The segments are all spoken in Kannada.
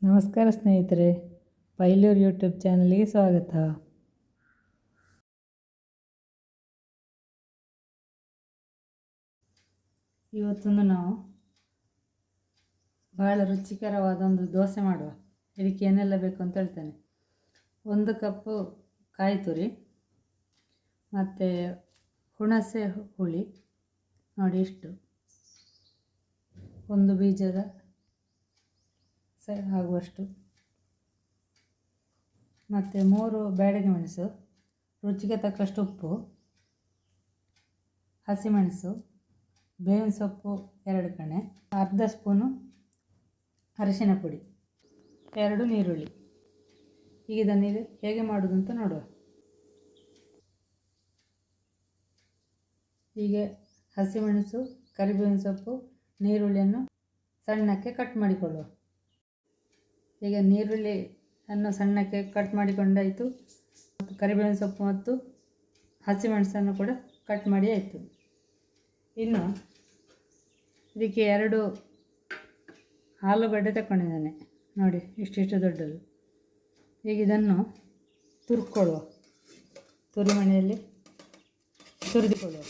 ನಮಸ್ಕಾರ ಸ್ನೇಹಿತರೆ, ಪೈಲೂರು ಯೂಟ್ಯೂಬ್ ಚಾನಲ್ಗೆ ಸ್ವಾಗತ. ಇವತ್ತೊಂದು ನಾವು ಭಾಳ ರುಚಿಕರವಾದ ಒಂದು ದೋಸೆ ಮಾಡುವ. ಇದಕ್ಕೆ ಏನೆಲ್ಲ ಬೇಕು ಅಂತ ಹೇಳ್ತೇನೆ. 1 ಕಪ್ಪು ಕಾಯಿ ತುರಿ, ಮತ್ತು ಹುಣಸೆ ಹುಳಿ ನೋಡಿ ಇಷ್ಟು, 1 ಬೀಜದ ಆಗುವಷ್ಟು, ಮತ್ತು 3 ಬ್ಯಾಡಗಿ ಮೆಣಸು, ರುಚಿಗೆ ತಕ್ಕಷ್ಟು ಉಪ್ಪು, ಹಸಿಮೆಣಸು, ಬೇವಿನ ಸೊಪ್ಪು 2 ಕಣೆ, ಅರ್ಧ ಸ್ಪೂನು ಅರಿಶಿನ ಪುಡಿ, 2 ನೀರುಳ್ಳಿ. ಈಗ ಇದನ್ನು ಹೇಗೆ ಮಾಡೋದು ಅಂತ ನೋಡುವ. ಹೀಗೆ ಹಸಿಮೆಣಸು, ಕರಿಬೇವಿನ ಸೊಪ್ಪು, ನೀರುಳ್ಳಿಯನ್ನು ಸಣ್ಣಕ್ಕೆ ಕಟ್ ಮಾಡಿಕೊಳ್ಳುವ. ಈಗ ನೀರುಳ್ಳಿಯನ್ನು ಸಣ್ಣಕ್ಕೆ ಕಟ್ ಮಾಡಿಕೊಂಡಾಯಿತು, ಮತ್ತು ಕರಿಬೇವಿನ ಸೊಪ್ಪು ಮತ್ತು ಹಸಿಮೆಣಸನ್ನು ಕೂಡ ಕಟ್ ಮಾಡಿ ಆಯಿತು. ಇನ್ನು ಇದಕ್ಕೆ 2 ಆಲೂಗಡ್ಡೆ ತಗೊಂಡಿದ್ದೇನೆ ನೋಡಿ, ಇಷ್ಟಿಷ್ಟು ದೊಡ್ಡದು. ಈಗ ಇದನ್ನು ತುರ್ಕೊಳ್ಳುವ, ತುರಿಮಣೆಯಲ್ಲಿ ತುರಿದುಕೊಳ್ಳುವ.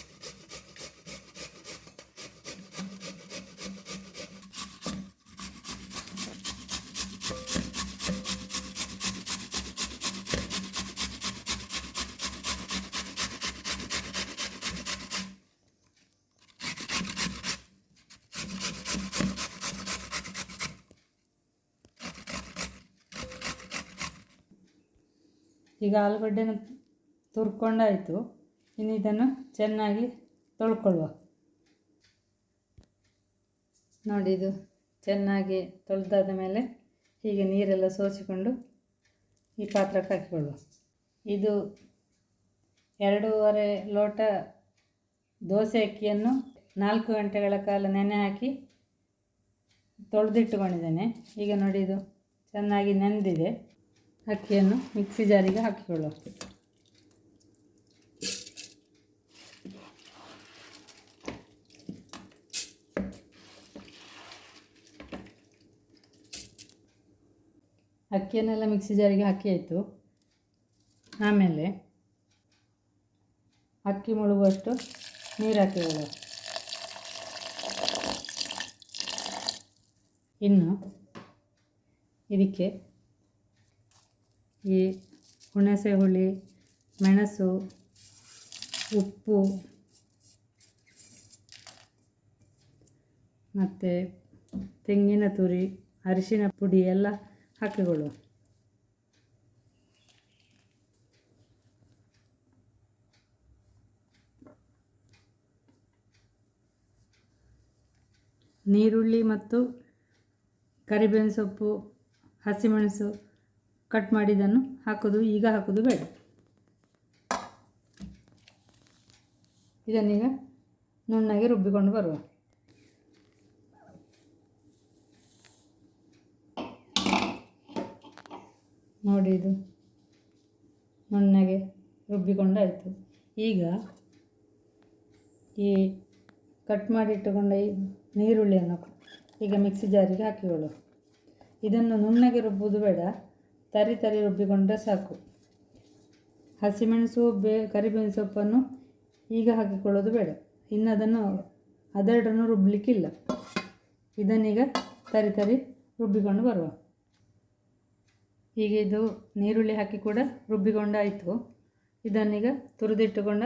ಈಗ ಆಲೂಗಡ್ಡೆನ ತುರ್ಕೊಂಡಾಯಿತು. ಇನ್ನು ಇದನ್ನು ಚೆನ್ನಾಗಿ ತೊಳ್ಕೊಳ್ಳುವ. ನೋಡಿ, ಇದು ಚೆನ್ನಾಗಿ ತೊಳೆದಾದ ಮೇಲೆ ಹೀಗೆ ನೀರೆಲ್ಲ ಸೋಸಿಕೊಂಡು ಈ ಪಾತ್ರಕ್ಕೆ ಹಾಕಿಕೊಳ್ಳುವ. ಇದು 2.5 ಲೋಟ ದೋಸೆ ಅಕ್ಕಿಯನ್ನು 4 ಗಂಟೆಗಳ ಕಾಲ ನೆನೆ ಹಾಕಿ ತೊಳೆದಿಟ್ಟುಕೊಂಡಿದ್ದೇನೆ. ಈಗ ನೋಡಿ, ಇದು ಚೆನ್ನಾಗಿ ನೆನೆದಿದೆ. ಅಕ್ಕಿಯನ್ನು ಮಿಕ್ಸಿ ಜಾರಿಗೆ ಹಾಕಿಕೊಳ್ಳುವ. ಅಕ್ಕಿಯನ್ನೆಲ್ಲ ಮಿಕ್ಸಿ ಜಾರಿಗೆ ಹಾಕಿ ಆಯಿತು. ಆಮೇಲೆ ಅಕ್ಕಿ ಮುಳುಗುವಷ್ಟು ನೀರು ಹಾಕಿಕೊಳ್ಳುವ. ಇನ್ನು ಇದಕ್ಕೆ ಈ ಹುಣಸೆ ಹುಳಿ, ಮೆಣಸು, ಉಪ್ಪು ಮತ್ತು ತೆಂಗಿನ ತುರಿ, ಅರಿಶಿನ ಪುಡಿ ಎಲ್ಲ ಹಾಕಿಕೊಳ್ಳುವ. ನೀರುಳ್ಳಿ ಮತ್ತು ಕರಿಬೇವಿನ ಸೊಪ್ಪು, ಹಸಿಮೆಣಸು ಕಟ್ ಮಾಡಿದ್ದನ್ನು ಈಗ ಹಾಕೋದು ಬೇಡ. ಇದನ್ನೀಗ ನುಣ್ಣಗೆ ರುಬ್ಬಿಕೊಂಡು ಬರುವ. ನೋಡಿ, ಇದು ನುಣ್ಣಗೆ ರುಬ್ಬಿಕೊಂಡಾಯಿತು. ಈಗ ಈ ಕಟ್ ಮಾಡಿಟ್ಟುಕೊಂಡ ಈ ನೀರುಳ್ಳಿಯನ್ನು ಈಗ ಮಿಕ್ಸಿ ಜಾರಿಗೆ ಹಾಕಿಕೊಳ್ಳು. ಇದನ್ನು ನುಣ್ಣಗೆ ರುಬ್ಬುವುದು ಬೇಡ, ತರಿ ರುಬ್ಬಿಕೊಂಡ್ರೆ ಸಾಕು. ಹಸಿಮೆಣಸು, ಕರಿಬೇವಿನ ಸೊಪ್ಪನ್ನು ಈಗ ಹಾಕಿಕೊಳ್ಳೋದು ಬೇಡ. ಇನ್ನು ಅದೆರಡನ್ನು ರುಬ್ಬಲಿಕ್ಕಿಲ್ಲ. ಇದನ್ನೀಗ ತರಿ ರುಬ್ಬಿಕೊಂಡು ಬರುವ. ಈಗ ಇದು ನೀರುಳ್ಳಿ ಹಾಕಿ ಕೂಡ ರುಬ್ಬಿಕೊಂಡಾಯಿತು. ಇದನ್ನೀಗ ತುರಿದಿಟ್ಟುಕೊಂಡ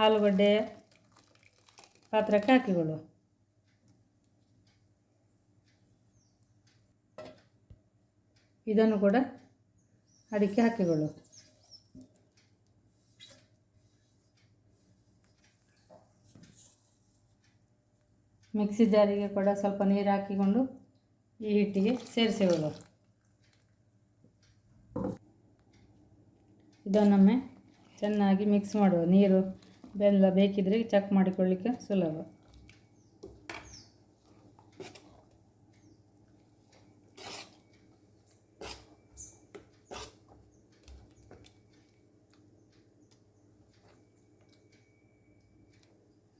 ಆಲೂಗಡ್ಡೆಯ ಪಾತ್ರಕ್ಕೆ ಹಾಕಿಕೊಳ್ಳುವ. ಇದನ್ನು ಕೂಡ ಅದಕ್ಕೆ ಹಾಕಿಕೊಳ್ಳು. ಮಿಕ್ಸಿ ಜಾರಿಗೆ ಕೂಡ ಸ್ವಲ್ಪ ನೀರು ಹಾಕಿಕೊಂಡು ಈ ಹಿಟ್ಟಿಗೆ ಸೇರಿಸಿಕೊಳ್ಳುವ. ಇದನ್ನೊಮ್ಮೆ ಚೆನ್ನಾಗಿ ಮಿಕ್ಸ್ ಮಾಡುವ. ನೀರು ಬೆಲ್ಲ ಬೇಕಿದ್ರೆ ಚೆಕ್ ಮಾಡಿಕೊಳ್ಳಿಕ್ಕೆ ಸುಲಭ.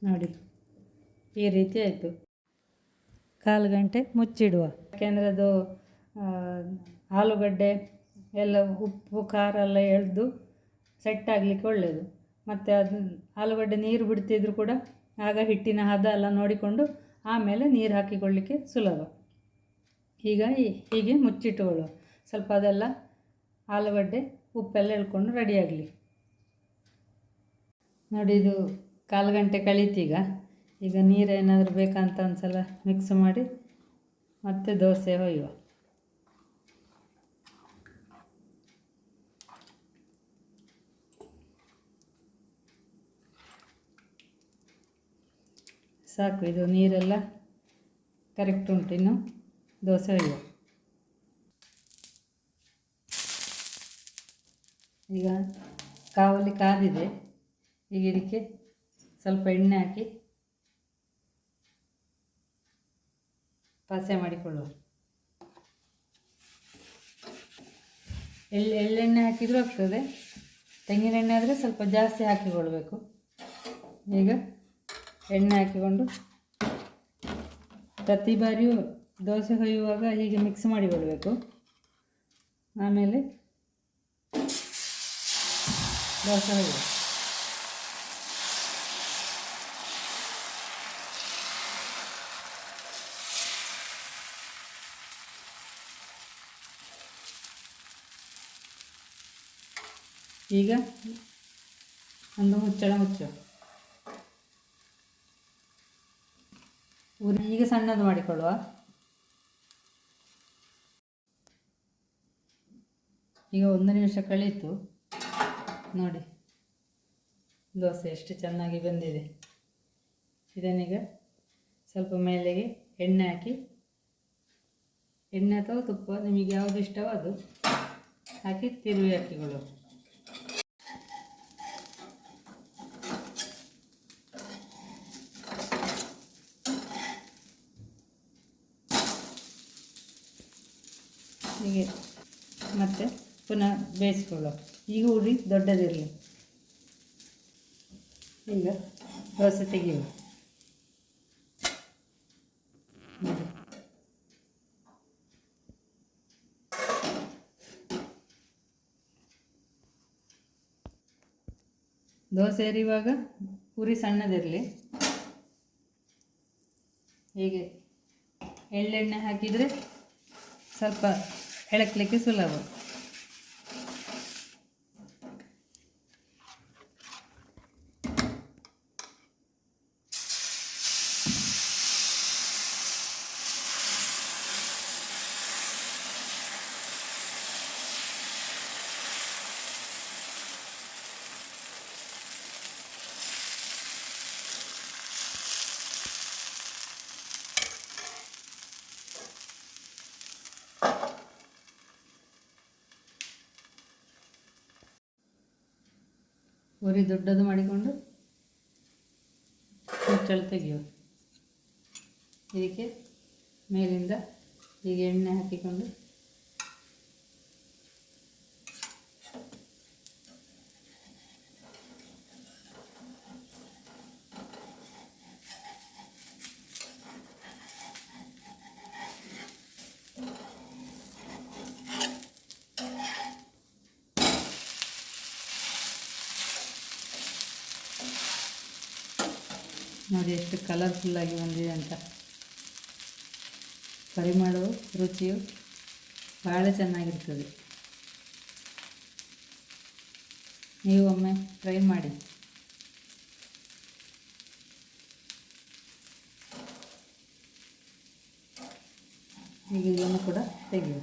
ನೋಡಿ, ಈ ರೀತಿ ಆಯಿತು. 1/4 ಗಂಟೆ ಮುಚ್ಚಿಡುವ. ಯಾಕೆಂದರೆ ಅದು ಆಲೂಗಡ್ಡೆ ಎಲ್ಲ ಉಪ್ಪು ಖಾರ ಎಲ್ಲ ಎಳೆದು ಸೆಟ್ ಆಗಲಿಕ್ಕೆ ಒಳ್ಳೆಯದು. ಮತ್ತು ಅದು ಆಲೂಗಡ್ಡೆ ನೀರು ಬಿಡ್ತಿದ್ರು ಕೂಡ ಆಗ ಹಿಟ್ಟಿನ ಹದ ಎಲ್ಲ ನೋಡಿಕೊಂಡು ಆಮೇಲೆ ನೀರು ಹಾಕಿಕೊಳ್ಳಲಿಕ್ಕೆ ಸುಲಭ. ಹೀಗೆ ಮುಚ್ಚಿಟ್ಟುಕೊಳ್ಳುವ. ಸ್ವಲ್ಪ ಅದೆಲ್ಲ ಆಲೂಗಡ್ಡೆ ಉಪ್ಪೆಲ್ಲ ಎಳ್ಕೊಂಡು ರೆಡಿಯಾಗಲಿ. ನೋಡಿ, ಇದು 1/4 ಗಂಟೆ ಕಳೀತೀಗ. ಈಗ ನೀರೇನಾದರೂ ಬೇಕಂತ ಒಂದು ಸಲ ಮಿಕ್ಸ್ ಮಾಡಿ ಮತ್ತೆ ದೋಸೆ ಹೊಯ್ಯುವ. ಸಾಕು, ಇದು ನೀರೆಲ್ಲ ಕರೆಕ್ಟ್ ಉಂಟು. ಇನ್ನು ದೋಸೆ ಹೊಯ್ಯುವ. ಈಗ ಕಾವಲಿ ಕಾದಿದೆ. ಈಗ ಇದಕ್ಕೆ ಸ್ವಲ್ಪ ಎಣ್ಣೆ ಹಾಕಿ ಪಸೆ ಮಾಡಿಕೊಳ್ಳುವ. ಎಳ್ಳೆಣ್ಣೆ ಹಾಕಿದರೂ ಆಗ್ತದೆ. ತೆಂಗಿನೆಣ್ಣೆ ಆದರೆ ಸ್ವಲ್ಪ ಜಾಸ್ತಿ ಹಾಕಿಕೊಳ್ಬೇಕು. ಈಗ ಎಣ್ಣೆ ಹಾಕಿಕೊಂಡು ಪ್ರತಿ ಬಾರಿಯೂ ದೋಸೆ ಹೊಯ್ಯುವಾಗ ಹೀಗೆ ಮಿಕ್ಸ್ ಮಾಡಿಕೊಳ್ಬೇಕು. ಆಮೇಲೆ ದೋಸೆ ಹೊಯ್ಯುವ. ಈಗ ಒಂದು ಮುಚ್ಚಳ ಮುಚ್ಚುವ. ಈಗ ಸಣ್ಣದು ಮಾಡಿಕೊಳ್ಳುವ. ಈಗ 1 ನಿಮಿಷ ಕಳೀತು. ನೋಡಿ, ದೋಸೆ ಎಷ್ಟು ಚೆನ್ನಾಗಿ ಬಂದಿದೆ. ಇದನ್ನೀಗ ಸ್ವಲ್ಪ ಮೇಲೆಗೆ ಎಣ್ಣೆ ಹಾಕಿ, ಎಣ್ಣೆ ಅಥವಾ ತುಪ್ಪ ನಿಮಗೆ ಯಾವುದು ಇಷ್ಟವೋ ಅದು ಹಾಕಿ ತಿರುವಿ ಹಾಕಿಕೊಳ್ಳುವ. ಹೀಗೆ ಮತ್ತೆ ಪುನಃ ಬೇಯಿಸಿಕೊಳ್ಳುವ. ಈಗ ಉರಿ ದೊಡ್ಡದಿರಲಿ. ಈಗ ದೋಸೆ ತೆಗೆಯುವ. ದೋಸೆ ಎರಿಯುವಾಗ ಉರಿ ಸಣ್ಣದಿರಲಿ. ಹೀಗೆ ಎಳ್ಳೆಣ್ಣೆ ಹಾಕಿದರೆ ಸ್ವಲ್ಪ ಎಳಕಲಿಕ್ಕೆ ಸುಲಭ. ಉರಿ ದೊಡ್ಡದು ಮಾಡಿಕೊಂಡು ಮುಚ್ಚಳ ತೆಗೆಯುವ. ಇದಕ್ಕೆ ಮೇಲಿಂದ ಹೀಗೆ ಎಣ್ಣೆ ಹಾಕಿಕೊಂಡು ನೋಡಿ ಎಷ್ಟು ಕಲರ್ಫುಲ್ಲಾಗಿ ಬಂದಿದೆ ಅಂತ. ಪರಿಮಳವು ರುಚಿಯು ಭಾಳ ಚೆನ್ನಾಗಿರ್ತದೆ. ನೀವು ಒಮ್ಮೆ ಟ್ರೈ ಮಾಡಿ. ಈಗ ಇದನ್ನು ಕೂಡ ತೆಗೆಯುವ.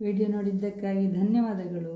ವಿಡಿಯೋ ನೋಡಿದ್ದಕ್ಕಾಗಿ ಧನ್ಯವಾದಗಳು.